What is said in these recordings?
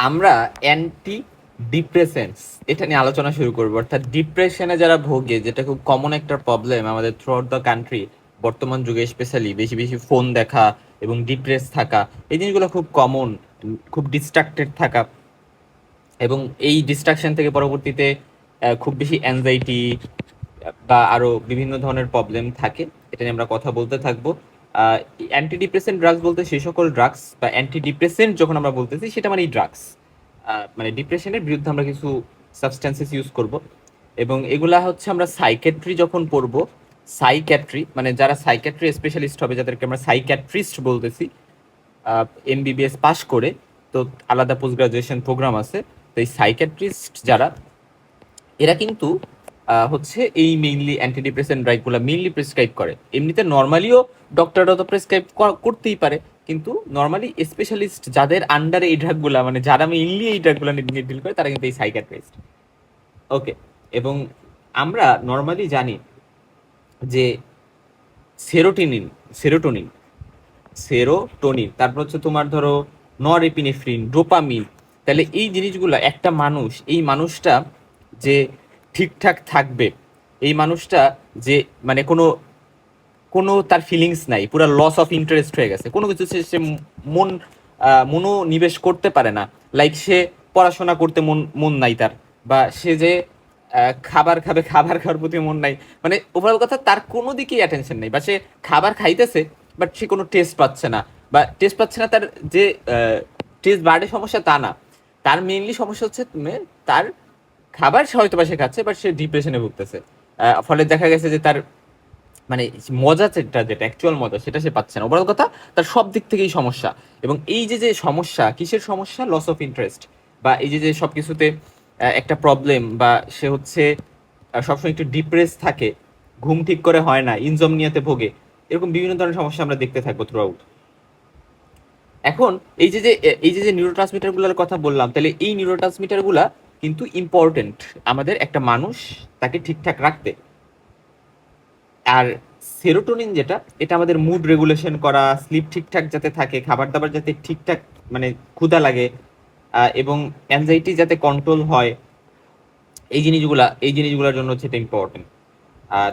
আমরা anti depressants এটা নিয়ে আলোচনা শুরু করবো। অর্থাৎ ডিপ্রেশনে যারা ভোগে, যেটা খুব কমন একটা প্রবলেম আমাদের থ্রু আউট দ্য কান্ট্রি বর্তমান যুগে, স্পেশালি বেশি বেশি ফোন দেখা এবং ডিপ্রেস থাকা, এই জিনিসগুলো খুব কমন। খুব ডিস্ট্রাক্টেড থাকা, এবং এই ডিস্ট্রাকশন থেকে পরবর্তীতে খুব বেশি অ্যাংজাইটি বা আরো বিভিন্ন ধরনের প্রবলেম থাকে। এটা নিয়ে আমরা কথা বলতে থাকবো। অ্যান্টি ডিপ্রেসেন্ট ড্রাগস বলতে সেই সকল ড্রাগস, বা অ্যান্টি ডিপ্রেসেন্ট যখন আমরা বলতেছি সেটা মানে ড্রাগস, মানে ডিপ্রেশনের বিরুদ্ধে আমরা কিছু সাবস্টেন্সেস ইউজ করব। এবং এগুলা হচ্ছে আমরা সাইকেট্রি যখন পড়বো, সাইক্যাট্রি মানে যারা সাইক্যাট্রি স্পেশালিস্ট হবে, যাদেরকে আমরা সাইক্যাট্রিস্ট বলতেছি, এমবিবিএস পাশ করে, তো আলাদা পোস্ট গ্রাজুয়েশন প্রোগ্রাম আছে। তো এই সাইক্যাট্রিস্ট যারা, এরা কিন্তু হচ্ছে এই মেইনলি অ্যান্টিডিপ্রেসেন্ট ড্রাগগুলো মেইনলি প্রেসক্রাইব করে। এমনিতে নর্মালিও ডক্টররা তো প্রেসক্রাইব করতেই পারে, কিন্তু নর্মালি স্পেশালিস্ট যাদের আন্ডারে এই ড্রাগগুলো, মানে যারা মেইনলি এই ড্রাগগুলো নিয়ে ডিল করে, তারা কিন্তু এই সাইকিয়াট্রিস্ট। ওকে। এবং আমরা নর্মালি জানি যে সেরোটোনিন সেরোটোনিন সেরোটোনিন, তারপর হচ্ছে তোমার ধরো নরএপিনেফ্রিন, ডোপামিন। তাহলে এই জিনিসগুলো একটা মানুষ, এই মানুষটা যে ঠিকঠাক থাকবে, এই মানুষটা যে মানে কোনো কোনো তার ফিলিংস নাই, পুরো লস অফ ইন্টারেস্ট হয়ে গেছে, কোনো কিছু সে মন মনোনিবেশ করতে পারে না। লাইক সে পড়াশোনা করতে মন মন নাই তার, বা সে যে খাবার খাবে, খাবার খাওয়ার প্রতি মন নাই, মানে ওভারঅল কথা তার কোনো দিকেই অ্যাটেনশন নেই। বা সে খাবার খাইতেছে বাট সে কোনো টেস্ট পাচ্ছে না, বা টেস্ট পাচ্ছে না, তার যে টেস্ট বার্ডের সমস্যা তা না, তার মেইনলি সমস্যা হচ্ছে তার খাবার সে হয়তো বা সে খাচ্ছে, বাট সে ডিপ্রেশনে ভুগতেছে। ফলে দেখা গেছে যে তার মানে মজা যেটা অ্যাকচুয়াল মজা সেটা সে পাচ্ছে না। ওভারঅল কথা তার সব দিক থেকেই সমস্যা। এবং এই যে যে সমস্যা, কিসের সমস্যা? লস অফ ইন্টারেস্ট, বা এই যে যে সব কিছুতে একটা প্রবলেম, বা সে হচ্ছে সবসময় একটু ডিপ্রেস থাকে, ঘুম ঠিক করে হয় না, ইনজমনিয়াতে ভোগে, এরকম বিভিন্ন ধরনের সমস্যা আমরা দেখতে থাকবো থ্রু আউট। এখন এই যে নিউরোট্রান্সমিটারগুলোর কথা বললাম, তাহলে এই নিউরোট্রান্সমিটারগুলা কিন্তু ইম্পর্টেন্ট আমাদের একটা মানুষ তাকে ঠিকঠাক রাখতে। আর সেরোটোনিন যেটা, এটা আমাদের মুড রেগুলেশন করা, স্লিপ ঠিকঠাক যাতে থাকে, খাবার দাবার যাতে ঠিকঠাক মানে ক্ষুধা লাগে, এবং অ্যাংজাইটি যাতে কন্ট্রোল হয়, এই জিনিসগুলোর জন্য হচ্ছে এটা ইম্পর্টেন্ট।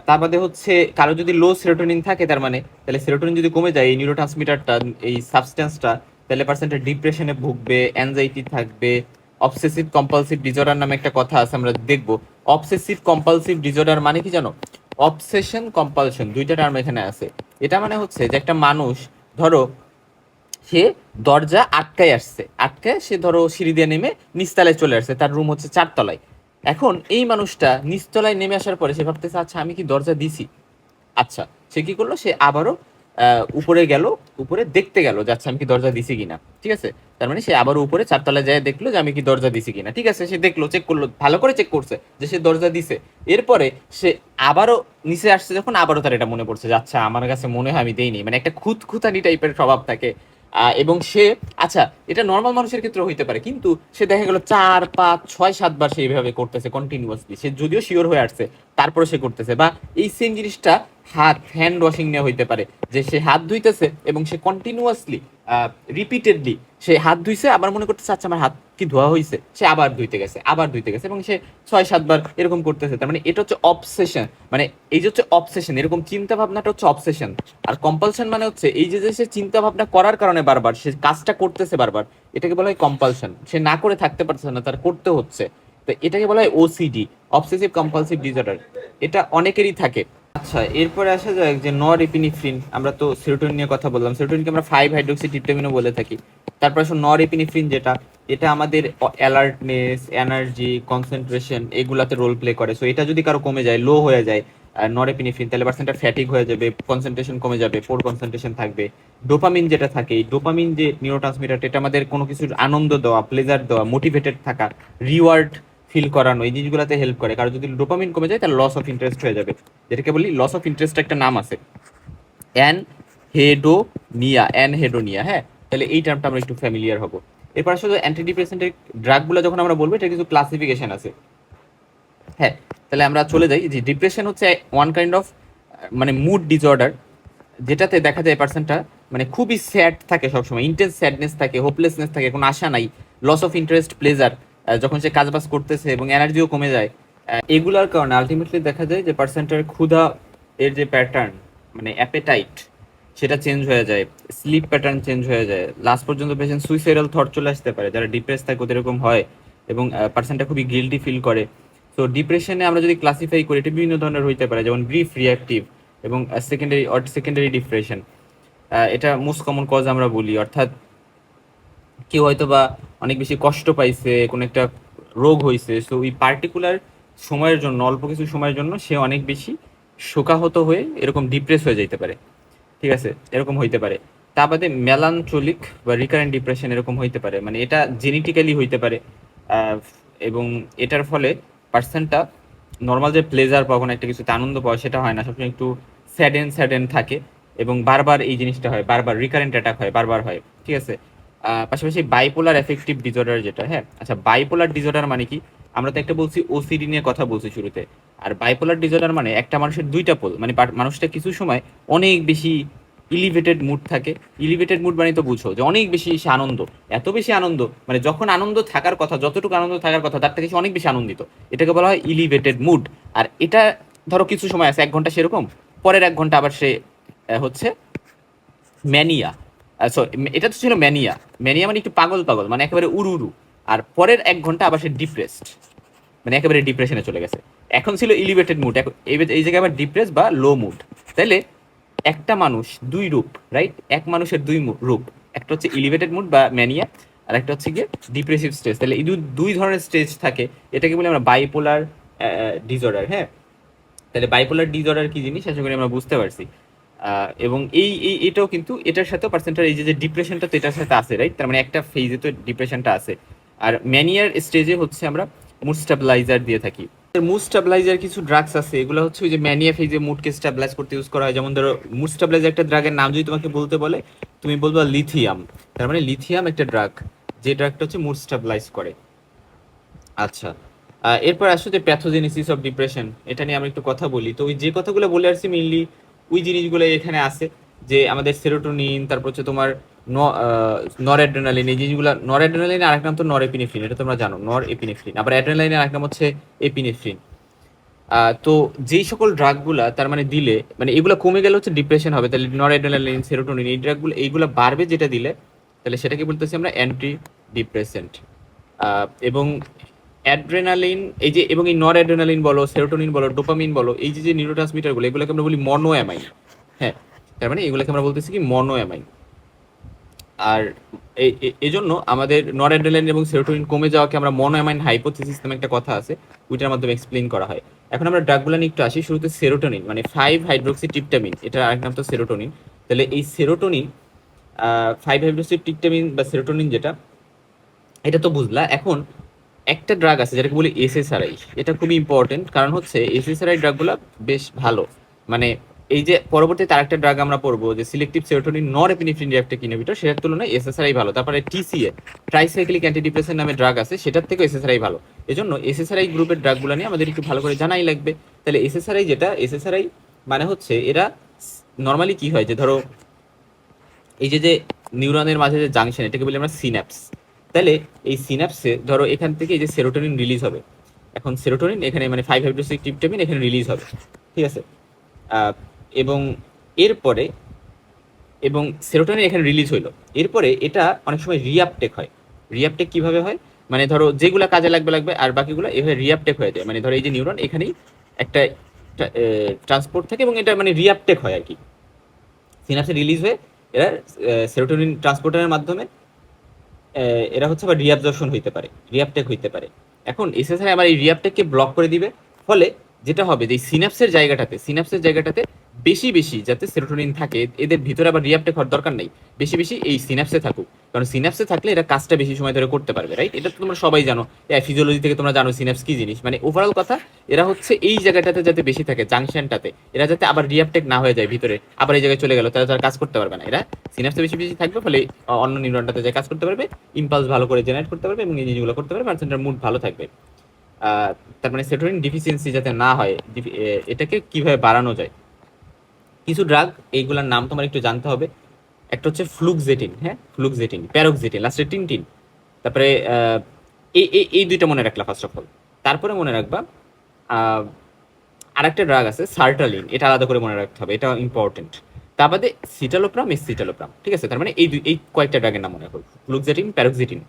তার বাদে হচ্ছে কারো যদি লো সেরোটোনিন থাকে, তার মানে তাহলে সেরোটোনিন যদি কমে যায়, এই নিউরো ট্রান্সমিটারটা, এই সাবস্টেন্সটা, তাহলে পার্সেন্টটা ডিপ্রেশনে ভুগবে, অ্যাংজাইটি থাকবে। অবসেসিভ কম্পালসিভ ডিসঅর্ডার নামে একটা কথা আছে, আমরা দেখবো। অবসেসিভ কম্পালসিভ ডিসঅর্ডার মানে কি জানো? অবসেশন কম্পালশন দুইটা টার্ম এখানে আছে। এটা মানে হচ্ছে যে একটা মানুষ, ধরো সে দরজা আটকায় সে ধরো সিঁড়ি দিয়ে নেমে নিচতলায় চলে আসছে, তার রুম হচ্ছে 4 তলায়। এখন এই মানুষটা নিচতলায় নেমে আসার পরে সে ভাবতেছে, আচ্ছা আমি কি দরজা দিছি? আচ্ছা, সে কি করলো, সে আবারও উপরে গেল, উপরে দেখতে গেল যে আচ্ছা আমি কি দরজা দিছি কিনা। ঠিক আছে, তার মানে সে আবারও উপরে 4 তলায় যায়, দেখলো যে আমি কি দরজা দিছি কিনা। ঠিক আছে, সে দেখলো, চেক করলো, ভালো করে চেক করছে যে সে দরজা দিছে। এরপরে সে আবারও নিচে আসছে, যখন আবারও তার এটা মনে পড়ছে যে আচ্ছা আমার কাছে মনে হয় আমি দেইনি, মানে একটা খুঁতখুঁতানি টাইপের স্বভাব থাকে। এবং সে, আচ্ছা এটা নর্মাল মানুষের ক্ষেত্রে হইতে পারে, কিন্তু সে দেখা গেল 4 5 6 7 বার সে এইভাবে করতেছে কন্টিনিউয়াসলি, সে যদিও শিওর হয়ে আসছে তারপরে সে করতেছে। বা এই সেম জিনিসটা হ্যান্ড ওয়াশিং নিয়ে হইতে পারে, যে সে হাত ধুইতেছে এবং সে কন্টিনিউয়াসলি রিপিটেডলি সে হাত ধুইছে, আবার মনে করতেছে আচ্ছা আমার হাত কি ধোয়া হয়েছে, সে আবার ধুইতে গেছে এবং সে 6 7 বার এরকম করতেছে। তার মানে এটা হচ্ছে অবসেশন, মানে এই যে হচ্ছে অবসেশন, এরকম চিন্তা ভাবনাটা হচ্ছে অবসেশন। আর কম্পালশন মানে হচ্ছে এই যে যে সে চিন্তা ভাবনা করার কারণে বারবার সে কাজটা করতেছে বারবার, এটাকে বলা হয় কম্পালশন। সে না করে থাকতে পারছে না, তার করতে হচ্ছে। তো এটাকে বলা হয় ওসিডি, অবসেসিভ কম্পালসিভ ডিসঅর্ডার। এটা অনেকেরই থাকে। আচ্ছা, এরপরে আসা যাক যে নরএপিনেফ্রিন। আমরা তো সেরোটোনিন নিয়ে কথা বললাম, সেরোটোনিনকে আমরা 5 হাইড্রোক্সিট্রিপটামিনও বলে থাকি। তারপর আসলে নরএপিনেফ্রিন যেটা, এটা আমাদের অ্যালার্টনেস, এনার্জি, কনসেন্ট্রেশন এগুলাতে রোল প্লে করে। সো এটা যদি কারো কমে যায়, লো হয়ে যায় নরএপিনেফ্রিন, তাহলে পার্সেন্টটা ফ্যাটিক হয়ে যাবে, কনসেন্ট্রেশন কমে যাবে, পোর কনসেন্ট্রেশন থাকবে। ডোপামিন যেটা থাকে, এই ডোপামিন যে নিউরোট্রান্সমিটার, এটা আমাদের কোনো কিছুর আনন্দ দেওয়া, প্লেজার দেওয়া, মোটিভেটেড থাকা, রিওয়ার্ড ফিল করানো, এই জিনিসগুলোতে হেল্প করে। কারণ যদি ডোপামিন কমে যায় তাহলে লস অফ ইন্টারেস্ট হয়ে যাবে, যেটাকে বলি লস অফ ইন্টারেস্ট। একটা নাম আছে অ্যানহেডোনিয়া। হ্যাঁ, তাহলে এই টার্মটা আমরা একটু ফ্যামিলিয়ার হবো। এরপর আসলে অ্যান্টিডিপ্রেসেন্টের ড্রাগগুলো যখন আমরা বলবো, এটা কিছু ক্লাসিফিকেশন আছে। হ্যাঁ, তাহলে আমরা চলে যাই যে ডিপ্রেশন হচ্ছে ওয়ান কাইন্ড অফ মানে মুড ডিসঅর্ডার, যেটাতে দেখা যায় পার্সনটা মানে খুবই স্যাড থাকে, সবসময় ইন্টেন্স স্যাডনেস থাকে, হোপলেসনেস থাকে, কোনো আশা নাই, লস অফ ইন্টারেস্ট, প্লেজার, যখন সে কাজবাজ করতেছে এবং এনার্জিও কমে যায়, এগুলার কারণে আলটিমেটলি দেখা যায় যে পার্সনটার ক্ষুধা এর যে প্যাটার্ন, মানে অ্যাপেটাইট, সেটা চেঞ্জ হয়ে যায়, স্লিপ প্যাটার্ন চেঞ্জ হয়ে যায়, লাস্ট পর্যন্ত পেশেন্ট সুইসাইডাল থট চলে আসতে পারে। যারা ডিপ্রেস থাকে ওদের এরকম হয় এবং পার্সনটা খুবই গিল্টি ফিল করে। তো ডিপ্রেশনে আমরা যদি ক্লাসিফাই করি, এটা বিভিন্ন ধরনের হইতে পারে, যেমন গ্রিফ রিয়াক্টিভ এবং সেকেন্ডারি ডিপ্রেশন। এটা মোস্ট কমন কজ আমরা বলি, অর্থাৎ কেউ হয়তো বা অনেক বেশি কষ্ট পাইছে, কোনো একটা রোগ হয়েছে, সো ওই পার্টিকুলার সময়ের জন্য, অল্প কিছু সময়ের জন্য সে অনেক বেশি শোকাহত হয়ে এরকম ডিপ্রেস হয়ে যেতে পারে। ঠিক আছে, এরকম হইতে পারে। তা বাদে মেলানচোলিক বা রিকারেন্ট ডিপ্রেশন এরকম হইতে পারে, মানে এটা জেনেটিক্যালি হইতে পারে। এবং এটার ফলে পার্সনটা নর্মাল যে প্লেজার পাওয়া, কোনো একটা কিছুতে আনন্দ পাওয়া, সেটা হয় না, সবসময় একটু স্যাডেন থাকে এবং বারবার এই জিনিসটা হয়, বারবার রিকারেন্ট অ্যাটাক হয়, বারবার হয়। ঠিক আছে। পাশাপাশি বাইপোলার এফেক্টিভ ডিসঅর্ডার যেটা, হ্যাঁ আচ্ছা, বাইপোলার ডিসঅর্ডার মানে কি? আমরা তো একটা বলছি ওসিডি নিয়ে কথা বলছি শুরুতে। আর বাইপোলার ডিসঅর্ডার মানে একটা মানুষের দুইটা পোল, মানে মানুষটা কিছু সময় অনেক বেশি ইলিভেটেড মুড থাকে। ইলিভেটেড মুড মানে তো বুঝো যে অনেক বেশি সে আনন্দ, এত বেশি আনন্দ, মানে যখন আনন্দ থাকার কথা, যতটুকু আনন্দ থাকার কথা তার থেকে সে অনেক বেশি আনন্দিত, এটাকে বলা হয় ইলিভেটেড মুড। আর এটা ধরো কিছু সময় আছে 1 ঘন্টা সেরকম, পরের 1 ঘন্টা আবার সে হচ্ছে ম্যানিয়া। এটা তো ছিল ম্যানিয়া। ম্যানিয়া মানে একটু পাগল পাগল, মানে একেবারে উড়ু উড়ু। আর পরের 1 ঘন্টা আবার সে ডিপ্রেসড, মানে একেবারে ডিপ্রেশনে চলে গেছে। এখন ছিল ইলিভেটেড মুড, এই জায়গায় আবার ডিপ্রেস বা লো মুড। তাইলে একটা মানুষ দুই রূপ, রাইট? এক মানুষের দুই রূপ, একটা হচ্ছে ইলিভেটেড মুড বা ম্যানিয়া, আর একটা হচ্ছে গিয়ে ডিপ্রেসিভ স্টেজ। তাহলে এই দুই ধরনের স্টেজ থাকে, এটাকে বলি আমরা বাইপোলার ডিসঅর্ডার। হ্যাঁ, তাহলে বাইপোলার ডিসঅর্ডার কি জিনিস আশা করি আমরা বুঝতে পারছি। এবং এটাও কিন্তু এটার সাথেও পার্সেন্টার এই যে ডিপ্রেশনটা তো এটার সাথে আছে, রাইট? তার মানে একটা ফেজে তো ডিপ্রেশনটা আছে। আর ম্যানিয়ার স্টেজে হচ্ছে আমরা মুড স্টেবিলাইজার দিয়ে থাকি। মুড স্টেবিলাইজার কিছু ড্রাগস আছে, এগুলো হচ্ছে ওই যে ম্যানিয়া ফেজে মুডকে স্টেবিলাইজ করতে ইউজ করা হয়। যেমন ধরো মুড স্টেবিলাইজার একটা ড্রাগের নাম যদি তোমাকে বলতে বলে, তুমি বলবা লিথিয়াম। তার মানে লিথিয়াম একটা ড্রাগ, যে ড্রাগটা হচ্ছে মুড স্টেবিলাইজ করে। আচ্ছা, এরপর আসো যে প্যাথোজেনেসিস অফ ডিপ্রেশন, এটা নিয়ে আমরা একটু কথা বলি। তো ওই যে কথাগুলো বলে আসছি মেইনলি ওই জিনিসগুলো এখানে আছে, যে আমাদের সেরোটোনিন, তারপর হচ্ছে তোমার নর অ্যাড্রেনালিন, এই জিনিসগুলো। নর অ্যাড্রেনালিন আরেক নাম তো নর এপিনেফ্রিন, এটা তোমরা জানো, নর এপিনেফ্রিন। আবার অ্যাড্রেনালিনের আরেক নাম হচ্ছে এপিনেফ্রিন। তো যেই সকল ড্রাগগুলা তার মানে দিলে, মানে এগুলো কমে গেলে হচ্ছে ডিপ্রেশন হবে, তাহলে নর অ্যাড্রেনালিন, সেরোটোনিন, এই ড্রাগগুলো এইগুলো বাড়বে যেটা দিলে, তাহলে সেটাকে বলতেছি আমরা অ্যান্টি ডিপ্রেসেন্ট। এবং অ্যাড্রেনালিন, এই যে, এবং এই নর অ্যাড্রেনালিন বলো, সেরোটোনিন বলো, ডোপামিন বলো, এই যে নিউরোট্রান্সমিটারগুলো, এগুলোকে আমরা বলি মনোঅ্যামাইন। হ্যাঁ, তার মানে এগুলোকে আমরা বলতেছি কি মনোঅ্যামাইন। আর এই জন্য আমাদের নর অ্যাড্রেনালিন এবং সেরোটোনিন কমে যাওয়াকে আমরা মনোঅ্যামাইন হাইপোথিসিস নামে একটা কথা আছে, ওইটার মাধ্যমে এক্সপ্লেইন করা হয়। এখন আমরা ড্রাগগুলো নিয়ে একটু আসি। শুরুতে সেরোটোনিন, মানে 5-হাইড্রোক্সিট্রিপটামিন, এটা আরেক নাম তো সেরোটোনিন। তাহলে এই সেরোটোনিন, 5-হাইড্রোক্সিট্রিপটামিন বা সেরোটোনিন যেটা, এটা তো বুঝলা। এখন একটা ড্রাগ আছে যেটাকে বলি এসএসআরআই, এটা খুবই ইম্পর্টেন্ট, কারণ হচ্ছে এসএসআরআই ড্রাগগুলো বেশ ভালো। মানে এই যে পরবর্তীতে আরেকটা ড্রাগ আমরা পড়বো যে সিলেক্টিভ সেরোটোনিন নর এপিনেফ্রিন রিঅ্যাক্টিভ ইনহিবিটর, সেটার তুলনায় এসএসআরআই ভালো। তারপরে টিসিএ, ট্রাইসাইক্লিক অ্যান্টিডিপ্রেসেন্ট নামে ড্রাগ আছে, সেটার থেকেও এসএসআরআই ভালো। এজন্য এসএসআরআই গ্রুপের ড্রাগগুলো নিয়ে আমাদের একটু ভালো করে জানাই লাগবে। তাহলে এসএসআরআই যেটা, এসএসআরআই মানে হচ্ছে এরা নর্মালি কি হয়, যে ধরো এই যে নিউরনের মাঝে যে জাংশন, এটাকে বলি আমরা সিন্যাপস। তাহলে এই সিন্যাপসে ধরো এখান থেকে এই যে সেরোটোনিন রিলিজ হবে। এখন সেরোটোনিন এখানে মানে 5-হাইড্রোক্সিট্রিপটামিন এখানে রিলিজ হবে, ঠিক আছে। এবং এরপরে, এবং সেরোটোনিন এখানে রিলিজ হইলো, এরপরে এটা অনেক সময় রিআপটেক হয়। রিআপটেক কিভাবে হয়, মানে ধরো যেগুলা কাজে লাগবে আর বাকিগুলো এভাবে রিআপটেক হয়ে যায়। মানে ধরো এই যে নিউরন, এখানেই একটা ট্রান্সপোর্ট থাকে এবং এটা মানে রিআপটেক হয় আর কি, সিনাপসে রিলিজ হয়ে এরা সেরোটোনিন ট্রান্সপোর্টারের মাধ্যমে এরা হচ্ছে আবার রিঅ্যাবজর্পশন হইতে পারে, রিঅ্যাপটেক হইতে পারে। এখন এসএসআরআই আমার এই রিঅ্যাপটেককে ব্লক করে দিবে, ফলে যেটা হবে যে সিনাপসের জায়গাটাতে বেশি বেশি যাতে সেরোটোনিন থাকে, এদের ভিতরে আবার রিঅ্যাপটেক হওয়ার দরকার নেই, বেশি বেশি এই সিনাপসে থাকুক। কারণ সিনাপসে থাকলে এরা কাজটা বেশি সময় ধরে করতে পারবে, রাইট? এটা তো তোমরা সবাই জানো, ফিজিওলজি থেকে তোমরা জানো সিনাপস কি জিনিস। মানে ওভারঅল কথা, এরা হচ্ছে এই জায়গাটাতে যাতে বেশি থাকে, জাংশনটাতে, এরা যাতে আবার রিঅ্যাপটেক না হয়ে যায় ভিতরে, আবার এই জায়গায় চলে গেল, তারা কাজ করতে পারবে না। এরা সিনাপসে বেশি বেশি থাকবে, ফলে অন্য নিউরনটাতে যায় কাজ করতে পারবে, ইম্পালস ভালো করে জেনারেট করতে পারবে এবং এই জিনিসগুলো করতে পারবে, পার্সেন্টের মুড ভালো থাকবে। তার মানে সেরোটোনিন ডিফিসিয়েন্সি যাতে না হয়, এটাকে কিভাবে বাড়ানো যায়। কিছু ড্রাগ, এইগুলোর নাম তোমার একটু জানতে হবে। একটা হচ্ছে ফ্লুক্সেটিন, হ্যাঁ ফ্লুক্সেটিন, প্যারোক্সেটিন, লাস্টে টিনটিন, তারপরে এই এই এই দুইটা মনে রাখলা ফার্স্ট অফ অল। তারপরে মনে রাখবা আরেকটা ড্রাগ আছে সার্টালিন, এটা আলাদা করে মনে রাখতে হবে, এটা ইম্পর্টেন্ট। তা বাদে সিটালোপ্রাম, এসিটালোপ্রাম, ঠিক আছে? তার মানে এই কয়েকটা ড্রাগের নাম মনে রাখো, ফ্লুক্সেটিন, প্যারোক্সিটিন,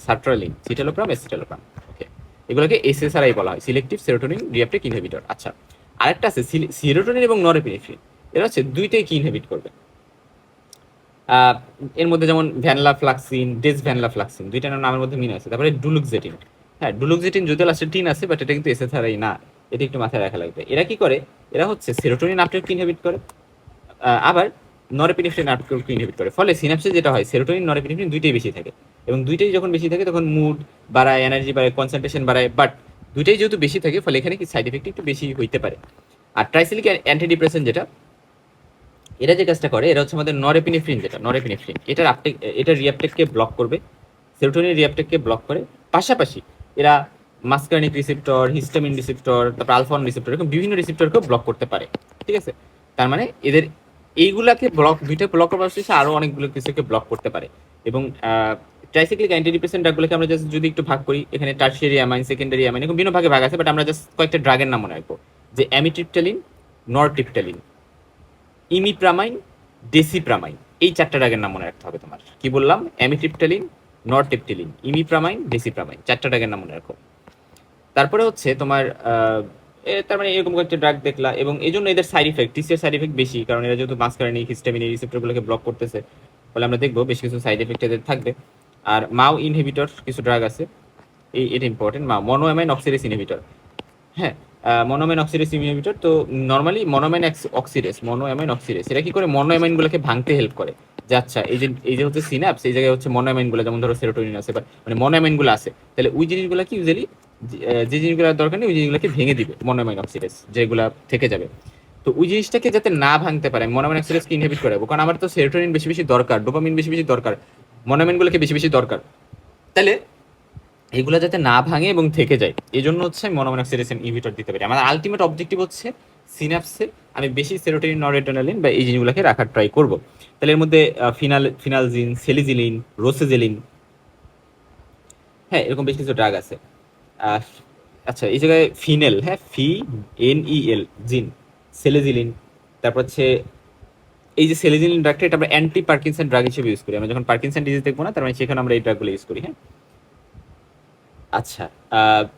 সার্ট্রালিন, সিটালোপ্রাম, এসিটালোপ্রাম। ওকে, এগুলোকে এসএসআরআই বলা হয়, সিলেক্টিভ সেরোটোনিন রিঅ্যাপটেক ইনহিবিটর। আচ্ছা, আরেকটা আছে সেরোটোনিন এবং নরএপিনেফ্রিন, এরা হচ্ছে দুইটাই কি ইনহিবিট করবে। আহ, এর মধ্যে যেমন ভ্যানলাফ্লাক্সিন, ডেসভ্যানলাফ্লাক্সিন, দুইটা নামের মধ্যে মিন আছে। তারপরে ডুলুক্সেটিন, হ্যাঁ ডুলুক্সেটিন যদিও লাস্টে টিন আছে, বাট এটা কিন্তু এসএসআরআই না, এটা একটু মাথায় রাখা লাগবে। এরা কি করে, এরা হচ্ছে সেরোটোনিন আপটেক ইনহিবিট করে, আবার নরএপিনেফ্রিন আপটেক ইনহিবিট করে। ফলে সিনাপসে যেটা হয়, সেরোটোনিন নরএপিনেফ্রিন দুইটাই বেশি থাকে, এবং দুইটাই যখন বেশি থাকে তখন মুড বাড়ায়, এনার্জি বাড়ায়, কনসেন্ট্রেশন বাড়ায়। বাট দুইটাই যেহেতু বেশি থাকে, ফলে এখানে কি সাইড এফেক্ট একটু বেশি হইতে পারে। আর ট্রাইসিলিক অ্যান্টিডিপ্রেসেন্ট যেটা, এরা যে কাজটা করে, এরা হচ্ছে আমাদের নরএপিনেফ্রিন, যেটা নরএপিনেফ্রিন, এটার আপটেক, এটার রিঅ্যাপটেককে ব্লক করবে, সেরোটোনিন রিঅ্যাপটেককে ব্লক করে। পাশাপাশি এরা মাস্কার্নিক রিসেপ্টর, হিস্টামিন রিসেপ্টর, তারপর আলফান রিসেপ্টর, এরকম বিভিন্ন রিসেপ্টরকেও ব্লক করতে পারে, ঠিক আছে? তার মানে এদের এইগুলাকে ব্লক, দুইটা ব্লক করার পাশাপাশি আরো অনেকগুলো কিছুকে ব্লক করতে পারে। এবং ট্রাইসাইক্লিক অ্যান্টিডিপ্রেসেন্ট ড্রাগগুলোকে আমরা জাস্ট যদি একটু ভাগ করি, এখানে টার্সিয়ারি অ্যামাইন, সেকেন্ডারি অ্যামাইন, এরকম বিভিন্ন ভাগে ভাগ আছে, বাট আমরা জাস্ট কয়েকটা ড্রাগের নাম মনে রাখবো, যে অ্যামিট্রিপটালিন, নরট্রিপটালিন, ইমিপ্রামাইন, ডেসিপ্রামাইন, এই চারটা ড্রাগের নাম মনে রাখতে হবে তোমার। কি বললাম? অ্যামিট্রিপটালিন, নরট্রিপটালিন, ইমিপ্রামাইন, ডেসিপ্রামাইন, চারটা ড্রাগের নাম মনে রাখো। তারপরে হচ্ছে তোমার তার মানে এরকম কয়েকটা ড্রাগ দেখলা, এবং এই জন্য এদের সাইড ইফেক্ট, টিসির সাইড ইফেক্ট বেশি, কারণ এরা যেহেতু মাসকারিনিক, হিস্টামিন, এই রিসেপ্টরগুলোকে ব্লক করতেছে, ফলে আমরা দেখবো বেশ কিছু সাইড ইফেক্ট এদের থাকবে। আর মাও ইনহিবিটর কিছু ড্রাগ আছে, এটা ইম্পর্টেন্ট, মনোঅ্যামাইন অক্সিডেজ ইনহিবিটর। হ্যাঁ, মনোঅ্যামাইন অক্সিডেজ ইনহিবিটর। তো নর্মালি মনোঅ্যামাইন অক্সিডেজ, মনোঅ্যামাইন অক্সিডেজ, এরা কি করে, মনোঅ্যামাইনগুলোকে ভাঙতে হেল্প করে। যে আচ্ছা, এই যে হচ্ছে সিনাপস, এই জায়গায় হচ্ছে মনোঅ্যামাইনগুলো, যেমন ধরো সেরোটোনিন আছে, বা মানে মনোঅ্যামাইনগুলো আছে, তাহলে ওই জিনিসগুলো কি ইউজুয়ালি, যে জিনিসগুলো দরকার নেই ওই জিনিসগুলোকে ভেঙে দিবে মনোঅ্যামাইন অক্সিডেজ, যেগুলা থেকে যাবে। তো ওই জিনিসটাকে যাতে না ভাঙতে পারে, মনোঅ্যামাইন অক্সিডেজকে ইনহিবিট করাবো, কারণ আমার তো সেরোটোনিন বেশি বেশি দরকার, ডোপামিন বেশি বেশি দরকার, মনোঅ্যামাইনগুলোকে বেশি বেশি দরকার। তাহলে এগুলো যাতে না ভাঙে এবং থেকে যায়, এই জন্য হচ্ছে মনোঅ্যামাইন অক্সিডেজ ইনহিবিটর দিতে পারি। আমার আলটিমেট অবজেক্টিভ হচ্ছে সিনাপসে আমি বেশি সেরোটোনিন, নরএড্রেনালিন বা এই জিনিসগুলোকে রাখার ট্রাই করব। তাহলে এর মধ্যে ফিনালজিন, সেলিজিলিন, রোসেজেলিন, হ্যাঁ এরকম বেশ কিছু ড্রাগ আছে। আচ্ছা, এই জায়গায় ফিনেল, হ্যাঁ FENEL, জিন, সেলেজিলিন, তারপর হচ্ছে এই যে সেলেজিলিন ড্রাগটা, এটা আমরা অ্যান্টি পার্কিনসন ড্রাগ হিসেবে ইউজ করি। আমরা যখন পার্কিনসন ডিজিজ দেখবো না, তার মানে সেখানে আমরা এই ড্রাগগুলো ইউজ করি, হ্যাঁ। আচ্ছা,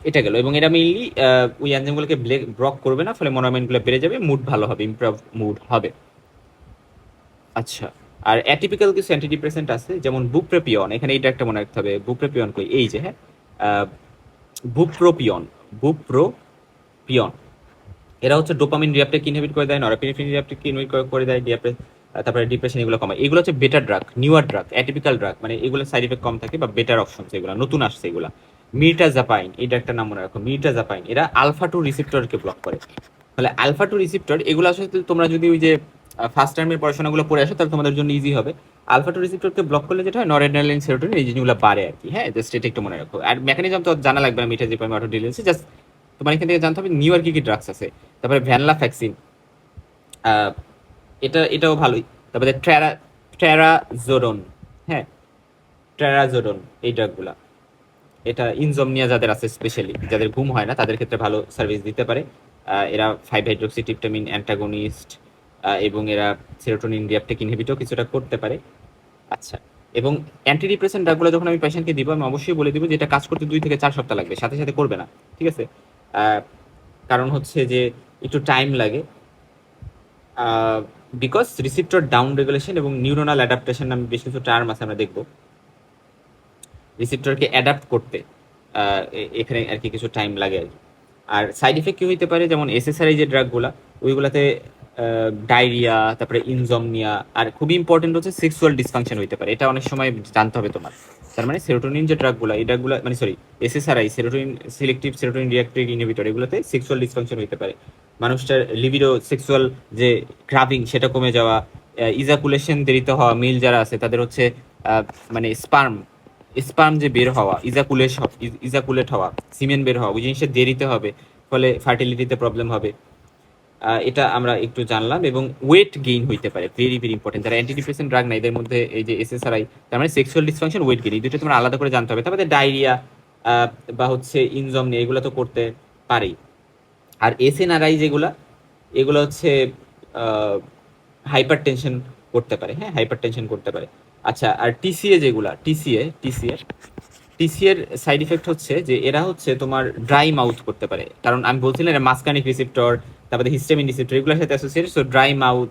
এটা গেল। এবং এটা মেইনলি ওই এনজাইমগুলোকে ব্লক করবে না, ফলে মনোঅ্যামাইনগুলো বেড়ে যাবে, মুড ভালো হবে, ইমপ্রুভ মুড হবে। আচ্ছা, আর অ্যাটিপিক্যাল কিছু অ্যান্টিডিপ্রেসেন্ট আছে, যেমন বুপ্রেপিয়ন, এখানে এইটা একটা মনে রাখতে হবে, বুপ্রেপিয়ন কই, এই যে, হ্যাঁ, বুপ্রোপিয়ন, বুপ্রোপিয়ন, এরা হচ্ছে ডোপামিন রিঅ্যাপটেক ইনহিবিট করে দেয়, নরএপিনেফ্রিন রিঅ্যাপটেক ইনহিবিট করে দেয়, তারপরে ডিপ্রেশন, এগুলো কমায়। এগুলো হচ্ছে better drug, newer drug, atypical drug, মানে এগুলো সাইড ইফেক্ট কম থাকে, বা বেটার অপশন এগুলো, নতুন আসছে এগুলো। মির্টাজাপাইন, এটা একটা নাম মনে রাখো, মির্টাজাপাইন, এরা আলফা টু রিসেপ্টরকে ব্লক করে। তাহলে আলফা টু রিসেপ্টর, এগুলো আসলে তোমরা যদি ওই যে ফার্স্ট টার্মের পড়াশোনাগুলো পড়ে আসো, তাহলে তোমাদের জন্য ইজি হবে। আলফা টু রিসেপ্টরকে ব্লক করলে যেটা হয়, নরএড্রেনালিন, সেরোটোনিন, এই জিনিসগুলো বাড়ে আর কি, হ্যাঁ। জাস্ট এটা একটু মনে রাখো। আর মেকানিজম তো জানা লাগবে না, মির্টাজাপাইন, অটোডিলিসি, জাস্ট তোমার এখান থেকে জানতে হবে নিউয়ার কি কি ড্রাগস আছে। তারপরে ভ্যানলাফ্যাক্সিন, এটাও ভালোই। তারপরে ট্রারাজোডন, হ্যাঁ, ট্রারাজোডন, এই ড্রাগগুলা, এটা ইনজমনিয়া যাদের আছে, স্পেশালি যাদের ঘুম হয় না, তাদের ক্ষেত্রে ভালো সার্ভিস দিতে পারে। এরা 5-হাইড্রোক্সিট্রিপটামিন অ্যান্টাগনিস্ট, এবং এরা সেরোটোনিন রিঅ্যাপটেক ইনহিবিটও কিছুটা করতে পারে। আচ্ছা, এবং অ্যান্টিডিপ্রেসেন্ট ড্রাগগুলো যখন আমি পেশেন্টকে দিব, আমি অবশ্যই বলে দিব যে এটা কাজ করতে 2 থেকে 4 সপ্তাহ লাগবে, সাথে সাথে করবে না, ঠিক আছে? কারণ হচ্ছে যে একটু টাইম লাগে, বিকজ রিসিপ্টর ডাউন রেগুলেশন এবং নিউরোনাল অ্যাডাপ্টেশন নামে বেশ কিছু টার্ম আছে, আমরা দেখব। রিসিপ্টরকে অ্যাডাপ্ট করতে এখানে আর কি কিছু টাইম লাগে আর কি। আর সাইড ইফেক্ট কি হইতে পারে, যেমন এসএসআরআই যে ড্রাগগুলা, ওইগুলাতে ডায়রিয়া, তারপরে ইনজমনিয়া, আর খুবই ইম্পর্টেন্ট হচ্ছে সেক্সুয়াল ডিসফাংশন হইতে পারে, এটা অনেক সময় জানতে হবে তোমার। তার মানে সেরোটোনিন যে ড্রাগগুলা, এই ড্রাগগুলা মানে sorry, SSRI, serotonin selective serotonin reactive inhibitor, এগুলোতে সেক্সুয়াল ডিসফাংশন হইতে পারে। মানুষটার লিবিডো, সেক্সুয়াল যে ক্রাভিং, সেটা কমে যাওয়া, ইজাকুলেশন দেরিতে হওয়া, মেল যারা আছে তাদের হচ্ছে মানে স্পার্ম যে বের হওয়া, ইজাকুলেট হওয়া, সিমেন বের হওয়া, ওই জিনিসটা দেরিতে হবে, ফলে ফার্টিলিটিতে প্রবলেম হবে। এটা আমরা একটু জানলাম। এবং ওয়েট গেইন হইতে পারে, ভেরি ভেরি ইম্পর্টেন্ট। যারা অ্যান্টি ডিপ্রেসেন্ট ড্রাগ নাই এদের মধ্যে এই যে এসএসআরআই, তার মানে সেক্সুয়াল ডিসফাংশন, ওয়েট গেইন, এই দুটো তোমরা আলাদা করে জানতে হবে। তারপরে ডায়রিয়া বা হচ্ছে ইনজমনিয়া, এগুলো তো করতে পারেই। আর এসএনআরআই যেগুলা, এগুলো হচ্ছে হাইপার টেনশন করতে পারে, হ্যাঁ হাইপার টেনশন করতে পারে। আচ্ছা, আর টিসিএ যেগুলা, টিসিএর সাইড ইফেক্ট হচ্ছে যে এরা হচ্ছে তোমার ড্রাই মাউথ করতে পারে, কারণ আমি বলছিলাম এটা মাসকানিক রিসেপ্টর, তারপরে হিস্টামিন রিসেপ্টর, এগুলোর সাথে অ্যাসোসিয়েটেড। সো ড্রাই মাউথ,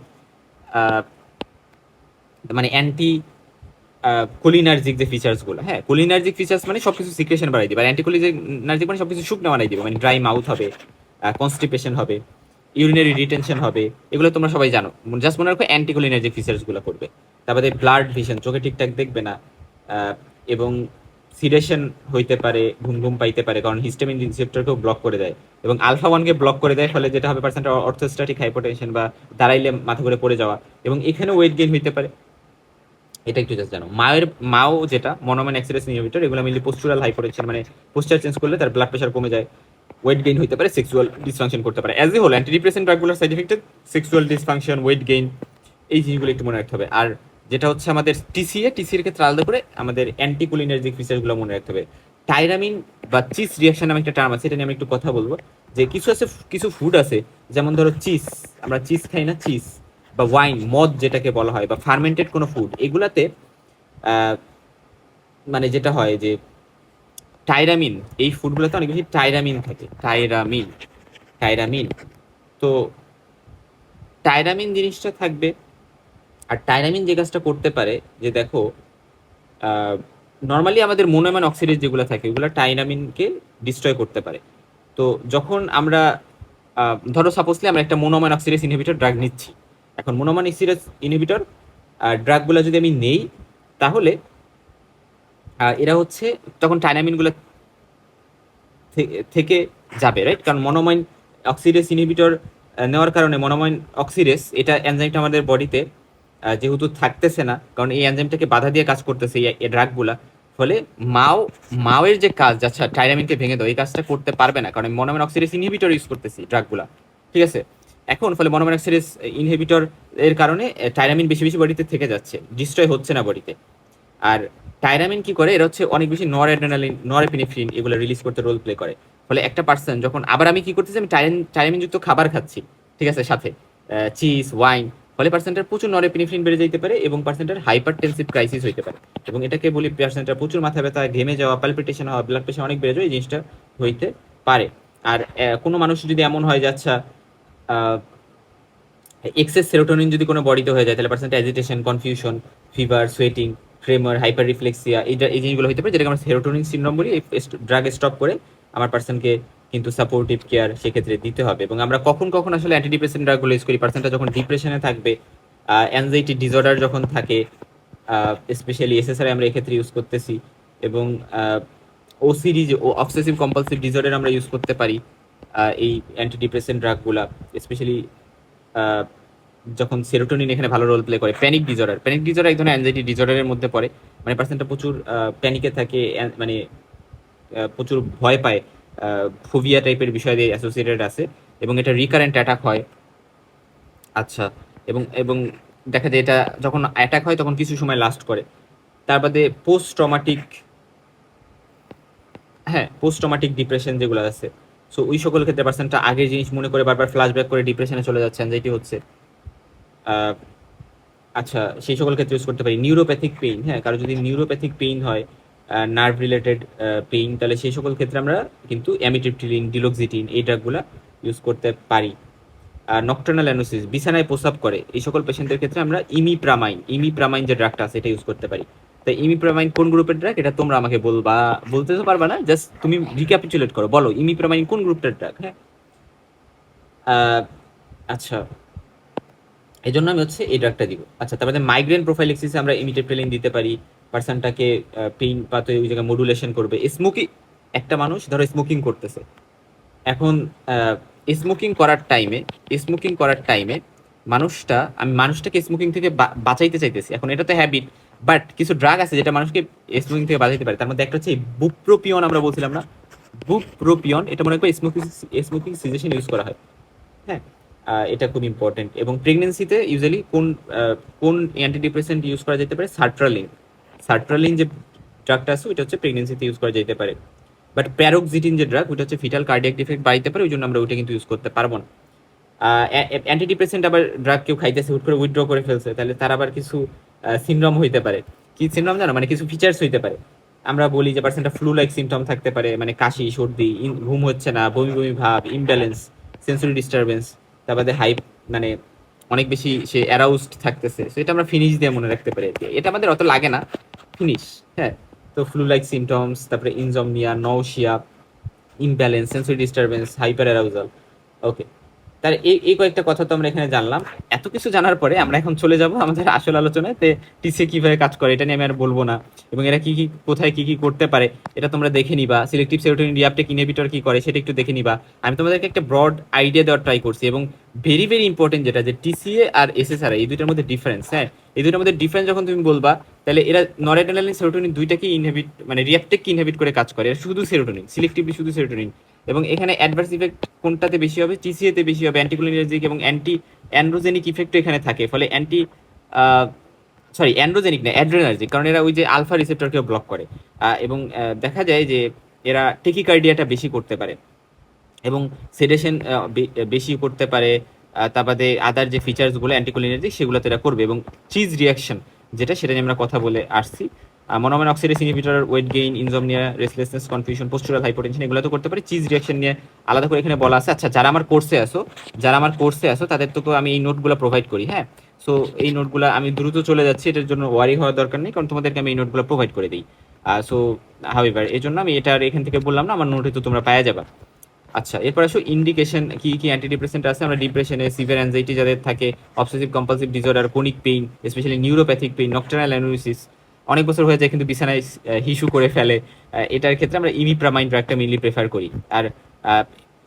মানে অ্যান্টি কোলিনার্জিক যে ফিচার্স গুলো, হ্যাঁ কোলিনার্জিক ফিচার্স মানে সবকিছু সিক্রেশন বাড়াই দিবে, আর অ্যান্টি কোলিনার্জিক মানে সবকিছু শুকনো বানাই দিবে, মানে ড্রাই মাউথ হবে, কনস্টিপেশন হবে, ইউরিনারি রিটেনশন হবে, এগুলো তোমরা সবাই জানো। জাস্ট মনে রাখো অ্যান্টি কোলিনার্জিক ফিচার্স গুলো করবে। তারপরে ব্লাড ভিশন, চোখে ঠিকঠাক দেখবে না, এবং সিডেশন হইতে পারে, ঘুম ঘুম পাইতে পারে, কারণ হিস্টামিন রিসেপ্টরকেও ব্লক করে দেয় এবং আলফা ওয়ানকে ব্লক করে দেয়, ফলে যেটা হবে পার্সেন্ট অর্থোস্ট্যাটিক হাইপোটেনশন বা দাঁড়াইলে মাথা ঘুরে পড়ে যাওয়া, এবং এখানে ওয়েট গেইন হইতে পারে। এটা একটু জাস্ট জানো। মাও যেটা মনোমেন অ্যাক্সিডেন্স ইনহিবিটর, এগুলো মেনলি পোস্চুরাল হাইপোটেনশন, মানে পোস্টার চেঞ্জ করলে তার ব্লাড প্রেশার কমে যায়, ওয়েট গেইন হইতে পারে, সেক্সুয়াল ডিসফাংশন করতে পারে। As a whole antidepressant ড্রাগগুলোর side effected sexual dysfunction, weight gain, এই জিনিসগুলো একটু মনে রাখতে হবে। আর যেটা হচ্ছে আমাদের টিসিএর ক্ষেত্রে আলাদা করে আমাদের অ্যান্টিকোলিনার্জিক ফিচারগুলো মনে রাখতে হবে। টাইরামিন বা চিজ রিয়াকশন নামে একটা টার্ম আছে, এটা নিয়ে আমি একটু কথা বলবো। যে কিছু ফুড আছে, যেমন ধরো চিজ, আমরা চিজ খাই না, চিজ বা ওয়াইন, মদ যেটাকে বলা হয়, বা ফার্মেন্টেড কোনো ফুড, এগুলাতে মানে যেটা হয় যে টাইরামিন, এই ফুডগুলোতে অনেক বেশি টাইরামিন থাকে, টাইরামিন। তো টাইরামিন জিনিসটা থাকবে। আর টাইরামিন যে কাজটা করতে পারে, যে দেখো নর্মালি আমাদের মোনোয়ামিন অক্সিডেজ যেগুলো থাকে, ওগুলো টাইরামিনকে ডিস্ট্রয় করতে পারে। তো যখন আমরা ধরো সাপোজলি আমরা একটা মোনোয়ামিন অক্সিডেজ ইনহিবিটর ড্রাগ নিচ্ছি, এখন মোনোয়ামিন অক্সিডেজ ইনহিবিটর ড্রাগগুলো যদি আমি নেই, তাহলে এরা হচ্ছে তখন টাইরামিনগুলো থেকে যাবে, রাইট? কারণ মনোমাইন অক্সিডেস ইনহিবিটর নেওয়ার কারণে মনোমাইন অক্সিডেস, এটা এনজাইমটা আমাদের বডিতে যেহেতু থাকতেছে না, কারণ এই এনজাইমটাকে বাধা দিয়ে কাজ করতেছে এই ড্রাগগুলা, ফলে মাওয়ের যে কাজ, আচ্ছা টাইরামিনকে ভেঙে দাও, এই কাজটা করতে পারবে না, কারণ মনোমাইন অক্সিডেস ইনহিবিটর ইউজ করতেছি ড্রাগগুলা, ঠিক আছে? এখন ফলে মনোমাইন অক্সিডেস ইনহিবিটর এর কারণে টাইরামিন বেশি বেশি বডিতে থেকে যাচ্ছে, ডিস্ট্রয় হচ্ছে না বডিতে। আর টাইরামিন কি করে, এরা হচ্ছে অনেক বেশি নরএপিনেফ্রিন এগুলো রিলিজ করতে রোল প্লে করে। ফলে একটা পার্সন যখন, আবার আমি কি করতেছি, আমি টাইরামিন যুক্ত খাবার খাচ্ছি, ঠিক আছে, সাথে চিজ, ওয়াইন, ফলে পার্সেন্টের প্রচুর নরএপিনেফ্রিন বেড়ে যেতে পারে এবং পার্সেন্টের হাইপারটেনসিভ ক্রাইসিস হইতে পারে। এবং এটাকে বলি পার্সেন্টের প্রচুর মাথা ব্যথা, ঘেমে যাওয়া, পালপিটেশন হওয়া, ব্লাড প্রেশার অনেক বেড়ে যায়, এই জিনিসটা হইতে পারে। আর কোনো মানুষ যদি এমন হয় যে আচ্ছা এক্সেস সেরোটোনিন যদি কোনো বডিতে হয়ে যায়, তাহলে percent agitation, confusion, fever, sweating, tremor, hyperreflexia, এই জিনিসগুলো হতে পারে, যেটাকে আমরা সেরোটোনিন সিনড্রোম বলি। এই ড্রাগ স্টপ করে আমার পার্সনকে কিন্তু সাপোর্টিভ কেয়ার সেক্ষেত্রে দিতে হবে। এবং আমরা কখন কখন আসলে অ্যান্টিডিপ্রেসেন্ট ড্রাগগুলো ইউজ করি, পার্সনটা যখন ডিপ্রেশনে থাকবে, অ্যাংজাইটি ডিসঅর্ডার যখন থাকে, স্পেশালি এসএসআরআই আমরা এক্ষেত্রে ইউজ করতেছি, এবং ওসিডি, অবসেসিভ কম্পালসিভ ডিসঅর্ডার আমরা ইউজ করতে পারি এই অ্যান্টিডিপ্রেসেন্ট ড্রাগগুলা, স্পেশালি যখন সেরোটোনিন এখানে ভালো রোল প্লে করে। প্যানিক ডিসঅর্ডার এক ধরনের অ্যাংজাইটি ডিসঅর্ডারের মধ্যে পড়ে, মানে পার্সনটা প্রচুর প্যানিকে থাকে, মানে প্রচুর ভয় পায়, ফোবিয়া টাইপের বিষয় দিয়ে অ্যাসোসিয়েটেড আছে, এবং এটা রিকারেন্ট অ্যাটাক হয়। আচ্ছা, এবং এবং দেখা যায় এটা যখন অ্যাটাক হয় তখন কিছু সময় লাস্ট করে। তার বাদে পোস্ট ট্রমাটিক ডিপ্রেশন যেগুলো আছে, সো ওই সকল ক্ষেত্রে পার্সনটা আগের জিনিস মনে করে বারবার ফ্ল্যাশব্যাক করে ডিপ্রেশনে চলে যাচ্ছে, অ্যাংজাইটি হচ্ছে। আচ্ছা, সেই সকল ক্ষেত্রে ইউজ করতে পারি। নিউরোপ্যাথিক পেইন, হ্যাঁ কারো যদি নিউরোপ্যাথিক পেইন হয়, নার্ভ রিলেটেড পেইন, তাহলে সেই সকল ক্ষেত্রে আমরা কিন্তু অ্যামিট্রিপটিলিন, ডিলক্সিটিন, এই ড্রাগগুলো ইউজ করতে পারি। নকটার্নাল অ্যানোসিস, বিছানায় প্রস্রাব করে, এই সকল পেশেন্টের ক্ষেত্রে আমরা ইমিপ্রামাইন যে ড্রাগটা আছে এটা ইউজ করতে পারি। তাই ইমিপ্রামাইন কোন গ্রুপের ড্রাগ, এটা তোমরা আমাকে বলবা, বলতে তো পারবা না, জাস্ট তুমি রিক্যাপিচুলেট করো, বলো ইমিপ্রামাইন কোন গ্রুপটার ড্রাগ, হ্যাঁ? আচ্ছা, এই জন্য আমি হচ্ছে এই ড্রাগটা দিব। আচ্ছা, তারপরে মাইগ্রেন প্রোফাইলেক্সিসে আমরা ইমিডেপ্রিলিন দিতে পারি, পার্সনটাকে পেইন পাতে ওই জায়গায় মডুলেশন করবে। স্মোকিং, একটা মানুষ ধরো স্মোকিং করতেছে, এখন স্মোকিং করার টাইমে আমি মানুষটাকে স্মোকিং থেকে বাঁচাইতে চাইতেছি, এখন এটা তো হ্যাবিট, বাট কিছু ড্রাগ আছে যেটা মানুষকে স্মোকিং থেকে বাঁচাইতে পারে। তার মধ্যে একটা হচ্ছে বুপ্রোপিয়ন, আমরা বলছিলাম না, বুপ্রোপিয়ন, এটা মনে করি স্মোকিং সিজেশন ইউজ করা হয়, হ্যাঁ। এটা খুব ইম্পর্টেন্ট। এবং প্রেগনেন্সিতে ইউজুয়ালি কোন অ্যান্টিডিপ্রেসেন্ট ইউজ করা যেতে পারে? সার্ট্রালিন। সার্ট্রালিন যে ড্রাগটা আছে ওইটা হচ্ছে প্রেগনেন্সিতে ইউজ করা যেতে পারে। বাট প্যারোক্সিটিন যে ড্রাগ ওইটা হচ্ছে ফিটাল কার্ডিয়াক ডিফেক্ট বাড়াইতে পারে, ওই জন্য আমরা ওইটা কিন্তু ইউজ করতে পারবো না। অ্যান্টিডিপ্রেসেন্ট আবার ড্রাগ কেউ খাইতেছে হুট করে উইথড্র করে ফেলছে, তাহলে তার আবার কিছু সিনড্রোম হইতে পারে। কি সিনড্রোম জানো? মানে কিছু ফিচার্স হইতে পারে। আমরা বলি যে পার্সেন্টটা ফ্লু লাইক সিমটম থাকতে পারে, মানে কাশি, সর্দি, ঘুম হচ্ছে না, বমি বমি ভাব, ইমব্যালেন্স, সেন্সরি ডিস্টারবেন্স, তারপরে হাই, মানে অনেক বেশি সে অ্যারাউজড থাকতেছে। তো এটা আমরা ফিনিশ দিয়ে মনে রাখতে পারি। এটা আমাদের অত লাগে না, ফিনিশ। হ্যাঁ, তো ফ্লু লাইক সিমটমস, তারপরে insomnia, nausea, imbalance, sensory disturbance, hyperarousal. Okay, তার এই কয়েকটা কথা তো আমরা এখানে জানলাম। এত কিছু জানার পরে আমরা এখন চলে যাব আমাদের আসল আলোচনায়। টিসিএ কিভাবে কাজ করে এটা নিয়ে আমি আর বলবো না, এবং এরা কি কি কোথায় কি কি করতে পারে এটা তোমরা দেখে নিবা। সিলেক্টিভ সেরোটোনিন রিআপটেক ইনহিবিটর কি করে সেটা একটু দেখে নিবা। আমি তোমাদেরকে একটা ব্রড আইডিয়া দেওয়ার ট্রাই করছি, এবং ভেরি ভেরি ইম্পর্টেন্ট যেটা, যে টিসিএ আর এসএসআরআই এই দুইটার মধ্যে ডিফারেন্স। হ্যাঁ, এই দুইটার মধ্যে ডিফারেন্স যখন তুমি বলবা, তাহলে এরা নরঅ্যাড্রেনালিন সেরোটোনিন দুইটাকে ইনহিবিট, মানে রিআপটেক কি ইনহিবিট করে কাজ করে, এরা শুধু সেরোটোনিন, সিলেক্টিভলি শুধু সেরোটোনিন। এবং এখানে অ্যাডভার্স ইফেক্ট কোনটাতে বেশি হবে? টিসিএতে বেশি হবে। অ্যান্টিকোলিনার্জিক এবং অ্যান্ড্রোজেনিক ইফেক্টও এখানে থাকে, ফলে অ্যান্ড্রোজেনিক না, অ্যাড্রেনার্জিক, কারণ এরা ওই যে আলফা রিসেপ্টরকেও ব্লক করে। এবং দেখা যায় যে এরা টেকিকার্ডিয়াটা বেশি করতে পারে, এবং সেডেশন বেশি করতে পারে। তার বাদে আদার যে ফিচার্সগুলো অ্যান্টিকোলিনার্জিক সেগুলো তো এরা করবে। এবং চিজ রিয়াকশন যেটা, সেটা নিয়ে আমরা কথা বলে আসছি। Monoamine oxidase inhibitor, weight gain, insomnia, restlessness, confusion, postural hypotension, এগুলো তো করতে পারে। চিজ রিয়াকশন নিয়ে আলাদা করে এখানে বলা আছে। আচ্ছা, যারা আমার কোর্সে আসো তাদের তো আমি এই নোটগুলো প্রোভাইড করি। হ্যাঁ, সো এই নোটগুলো আমি দ্রুত চলে যাচ্ছি, এটার জন্য ওয়ারি হওয়ার দরকার নেই, কারণ তোমাদেরকে আমি এই নোটগুলো প্রোভাইড করে দিই। সো হাউএভার এই জন্য আমি এটা আর এখান থেকে বললাম না, আমার নোটে তো তোমরা পাওয়া যাবে। আচ্ছা, এরপর আসো ইন্ডিকেশন কি কি অ্যান্টিডিপ্রেসেন্ট আছে। আমরা ডিপ্রেশনে, সিভিয়ার অ্যাংজাইটি যাদের থাকে, obsessive compulsive disorder, chronic pain, specially neuropathic pain, nocturnal enuresis, অনেক বছর হয়ে যায় কিন্তু বিছানায় হিসু করে ফেলে, এটার ক্ষেত্রে আমরা ইমিপ্রামাইন ড্রাগটা মেইনলি প্রেফার করি। আর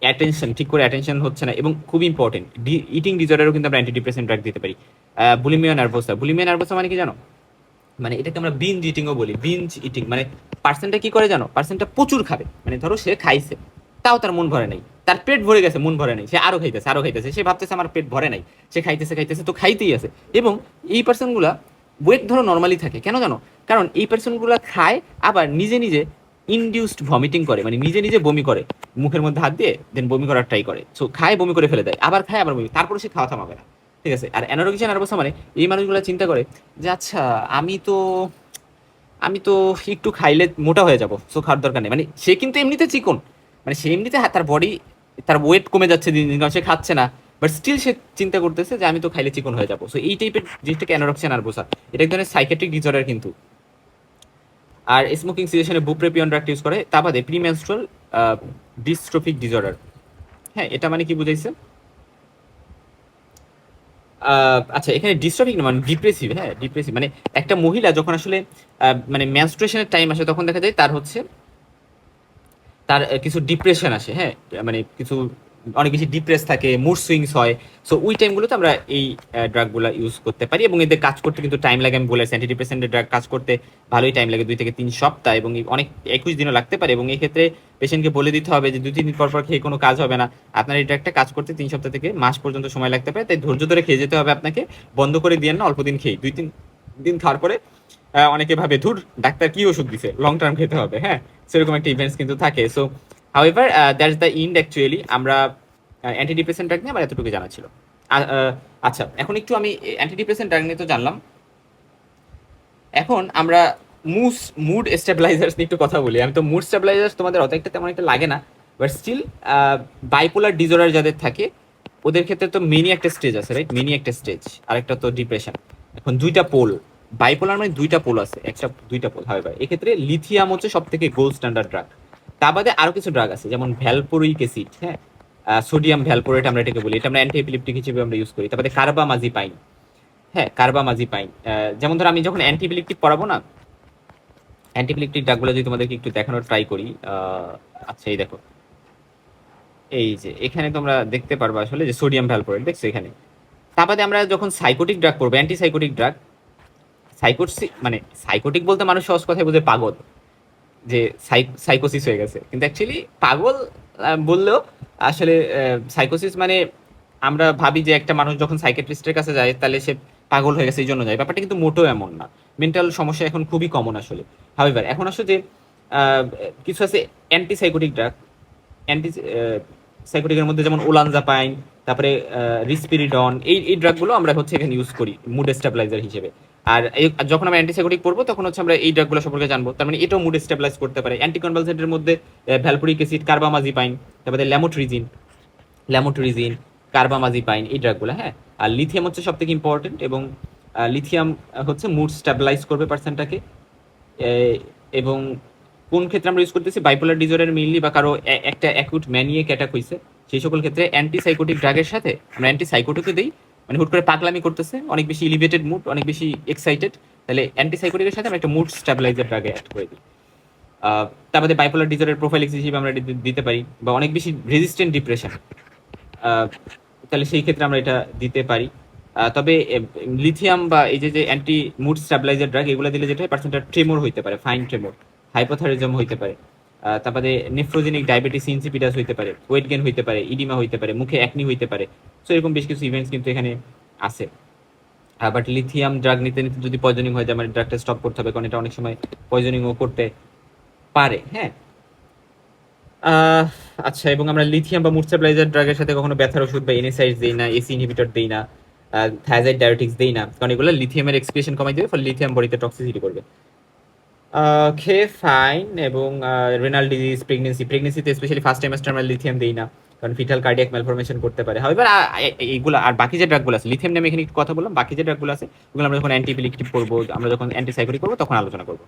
অ্যাটেনশন, ঠিক করে অ্যাটেনশন হচ্ছে না, এবং খুব ইম্পর্টেন্ট ইটিং ডিসঅর্ডারও কিন্তু আমরা অ্যান্টিডিপ্রেসেন্ট ড্রাগ দিতে পারি। Bulimia nervosa. বুলিমিয়া নার্ভোসা মানে কি জানো? মানে এটাকে আমরা বিঞ্জ ইটিংও বলি। বিঞ্জ ইটিং মানে পার্সনটা কি করে জানো? পার্সনটা প্রচুর খাবে, মানে ধরো সে খাইছে, তাও তার মন ভরে নাই, তার পেট ভরে গেছে, মন ভরে নাই, সে আরো খাইতেছে, সে ভাবতেছে আমার পেট ভরে নাই, সে খাইতেছে তো খাইতেই আছে। এবং এই পার্সনগুলা ওয়েট ধরো নর্মালি থাকে, কেন জানো? কারণ এই পার্সনগুলা খায়, আবার নিজে নিজে ইনডিউসড ভমিটিং করে, মানে নিজে নিজে বমি করে, মুখের মধ্যে হাত দিয়ে দেন বমি করার ট্রাই করে। সো খায়, বমি করে ফেলে দেয়, আবার খায়, আবার বমি, তারপরে সে খাওয়া থামাবে না। ঠিক আছে? আর অ্যানোরেক্সিয়া নার্ভাসা মানে এই মানুষগুলো চিন্তা করে যে আচ্ছা, আমি তো একটু খাইলে মোটা হয়ে যাব, সো খাওয়ার দরকার নেই। মানে সে কিন্তু এমনিতে চিকন, মানে সে এমনিতে তার বডি, তার ওয়েট কমে যাচ্ছে দিন দিন, কারণ সে খাচ্ছে না, বাট স্টিল সে চিন্তা করতেছে যে আমি তো খাইলে চিকন হয়ে যাবো। সো এই টাইপের জিনিসটাকে অ্যানোরেক্সিয়া নার্ভোসা, এটা এক ধরনের সাইকিয়াট্রিক ডিসঅর্ডার কিন্তু। আর স্মোকিং সিচুয়েশনে বুপ্রেপিয়ন ড্রাগ ইউজ করে। তা বাদে প্রিমেনস্ট্রুয়াল ডিস্ট্রফিক ডিসঅর্ডার। হ্যাঁ, এটা মানে কি বুঝাইছে? আচ্ছা, এখানে ডিস্ট্রফিক না, মানে ডিপ্রেসিভ। হ্যাঁ, ডিপ্রেসিভ মানে একটা মহিলা যখন আসলে মানে মেনস্ট্রুয়েশনের টাইম আসে, তখন দেখা যায় তার কিছু ডিপ্রেশন আসে। হ্যাঁ, মানে কিছু অনেক বেশি ডিপ্রেস থাকে, মুড সুইংস হয়। সো ওই টাইমগুলোতে আমরা এই ড্রাগগুলো ইউজ করতে পারি, এবং এদের কাজ করতে কিন্তু টাইম লাগে। আমি বলেছি অ্যান্টি ডিপ্রেসেন্টের ড্রাগ কাজ করতে ভালোই টাইম লাগে, 2 থেকে 3 সপ্তাহ, এবং অনেক 21 দিনও লাগতে পারে। এবং এই ক্ষেত্রে পেশেন্টকে বলে দিতে হবে যে 2-3 দিন পর পর খেয়ে কোনো কাজ হবে না, আপনার এই ড্রাগটা কাজ করতে 3 সপ্তাহ থেকে মাস পর্যন্ত সময় লাগতে পারে, তাই ধৈর্য ধরে খেয়ে যেতে হবে আপনাকে। বন্ধ করে দিয়ে না, অল্প দিন খেয়ে 2-3 দিন খাওয়ার পরে অনেকে ভাবে ধুর, ডাক্তার কি ওষুধ দিছে, লং টার্ম খেতে হবে। হ্যাঁ, সেরকম একটা ইভেন্টস কিন্তু থাকে। So however that's the ইন্ড actually. আমরা অ্যান্টিডিপ্রেসেন্ট ড্রাগ নিয়ে আমার এতটুকু জানা ছিল। আচ্ছা, এখন একটু আমি অ্যান্টিডিপ্রেসেন্ট ড্রাগ নিয়ে তো জানলাম, এখন আমরা মুড স্টেবিলাইজার্স নিয়ে একটু কথা বলি। আমি তো মুড স্টেবিলাইজার্স তোমাদের অত একটা তেমন একটা লাগে না, বাট স্টিল বাইপোলার ডিসঅর্ডার যাদের থাকে ওদের ক্ষেত্রে তো মিনি একটা স্টেজ আছে, রাইট? মিনি একটা স্টেজ, আরেকটা তো ডিপ্রেশন। এখন দুইটা পোল, বাইপোলার মানে দুইটা পোল আছে, দুইটা পোল হয়। এক্ষেত্রে লিথিয়াম হচ্ছে সব থেকে গোল্ড স্ট্যান্ডার্ড ড্রাগ। তা বাদে আরো কিছু ড্রাগ আছে, যেমন ভ্যালপোরিক অ্যাসিড। হ্যাঁ, সোডিয়াম ভ্যালপোরেট আমরা এটাকে বলি, এটা আমরা অ্যান্টি এপিলেপটিক হিসেবে আমরা ইউজ করি। তারপরে কার্বামাজিপাইন। হ্যাঁ, কার্বামাজিপাইন। যেমন ধরো আমি যখন অ্যান্টিপিলেপটিক পড়াবো না, অ্যান্টিপিলেপটিক ড্রাগগুলো যদি তোমাদেরকে একটু দেখানোর ট্রাই করি। আচ্ছা, এই দেখো, এই যে এখানে তোমরা দেখতে পারবে আসলে যে সোডিয়াম ভ্যালপোরেট, দেখছো এখানে। তারপরে আমরা যখন সাইকোটিক ড্রাগ করবো, অ্যান্টি সাইকোটিক ড্রাগ, মানে সাইকোটিক বলতে মানুষ সহজ কথায় বোঝে পাগল, যে সাইকোসিস হয়ে গেছে, কিন্তু অ্যাকচুয়ালি পাগল বললেও আসলে সাইকোসিস মানে আমরা ভাবি যে একটা মানুষ যখন সাইকিয়াট্রিস্টের কাছে যায় তাহলে সে পাগল হয়ে গেছে এই জন্য যায়, ব্যাপারটা কিন্তু মোটেও এমন না। মেন্টাল সমস্যা এখন খুবই কমন আসলে। হাউএভার এখন আসলে যে আহ, কিছু আছে অ্যান্টিসাইকোটিক ড্রাগ, অ্যান্টি সাইকোটিকের মধ্যে যেমন ওলানজাপাইন, তারপরে রিসপিরিডন, এই ড্রাগগুলো আমরা হচ্ছে এখানে ইউজ করি মুড স্টেবিলাইজার হিসেবে। আর যখন আমরা অ্যান্টিসাইকোটিক পড়বো তখন হচ্ছে আমরা এই ড্রাগগুলো সম্পর্কে জানবো, তার মানে এটাও মুড স্টেবিলাইজ করতে পারে। অ্যান্টিকনভালসেন্টের মধ্যে ভ্যালপুরিক অ্যাসিড, কার্বামাজিপাইন, তারপরে ল্যামোট্রিজিন, কার্বামাজিপাইন, এই ড্রাগগুলো, হ্যাঁ। আর লিথিয়াম হচ্ছে সব থেকে ইম্পর্টেন্ট, এবং লিথিয়াম হচ্ছে মুড স্টেবিলাইজ করবে পার্সনটাকে। এবং কোন ক্ষেত্রে আমরা ইউজ করতেছি, বাইপোলার ডিজর্ডার মেইনলি, বা কারো একটা অ্যাকুট ম্যানিয়েক অ্যাটাক হইছে, সেই সকল ক্ষেত্রে অ্যান্টিসাইকোটিক ড্রাগের সাথে আমরা অ্যান্টিসাইকোটিকও দিই। মানে হুট করে পাগলামি করতেছে, অনেক বেশি এলিভেটেড মুড, অনেক বেশি এক্সাইটেড, তাহলে অ্যান্টিসাইকোটিকের সাথে আমরা একটা মুড স্টেবিলাইজার ড্রাগে অ্যাড করে দিই। তারপরে বাইপোলার ডিজর্ডার প্রোফাইলিক্স হিসেবে আমরা দিতে পারি, বা অনেক বেশি রেজিস্ট্যান্ট ডিপ্রেশন, তাহলে সেই ক্ষেত্রে আমরা এটা দিতে পারি। তবে লিথিয়াম বা এই যে অ্যান্টি মুড স্টেবিলাইজার ড্রাগ, এগুলো দিলে যেটা হয়, পার্সেন্টটা ট্রেমর হইতে পারে, ফাইন ট্রেমর, হাইপোথাইরয়েডিজম হইতে পারে, তারপরে নেফ্রোজেনিক ডায়াবেটিস ইনসিপিডাস হইতে পারে, ওয়েট গেইন হইতে পারে, ইডিমা হইতে পারে, মুখে অ্যাকনি হইতে পারে। সো এরকম বেশ কিছু ইভেন্টস কিন্তু এখানে আছে। বাট লিথিয়াম ড্রাগ নিতে নিতে যদি পয়জনিং হয়ে যায়, মানে ড্রাগটা স্টপ করতে হবে, কারণ এটা অনেক সময় পয়জনিংও করতে পারে, হ্যাঁ। আহ, আচ্ছা, এবং আমরা লিথিয়াম বা মুড স্টেবিলাইজার ড্রাগের সাথে কখনো ব্যথার ওষুধ বা এনএসআইডস দেই না, এসি ইনহিবিটর দেই না, থায়াজাইড ডায়োটিক্স দেই না, কারণ এগুলো লিথিয়ামের এক্সপ্রেশন কমাই দেবে, ফলে লিথিয়াম বডিতে টক্সিসিটি করবে। খেয়ে ফাইন। এবং রেনাল ডিজিজ, প্রেগনেন্সিতে স্পেশালি ফার্স্ট টাইমাস্টার আমরা লিথিয়াম দেই না, কারণ ফিটাল কার্ডিয়াক ম্যালফরমেশন করতে পারে। এবার এইগুলো আর বাকি যে ড্রাগগুলো আছে, লিথিয়াম নিয়ে আমি এখানে একটু কথা বললাম, বাকি যে ড্রাগগুলো আছে ওগুলো আমরা যখন অ্যান্টিপিলিকটিভ করবো, আমরা যখন অ্যান্টিসাইকোটিক করবো তখন আলোচনা করবো।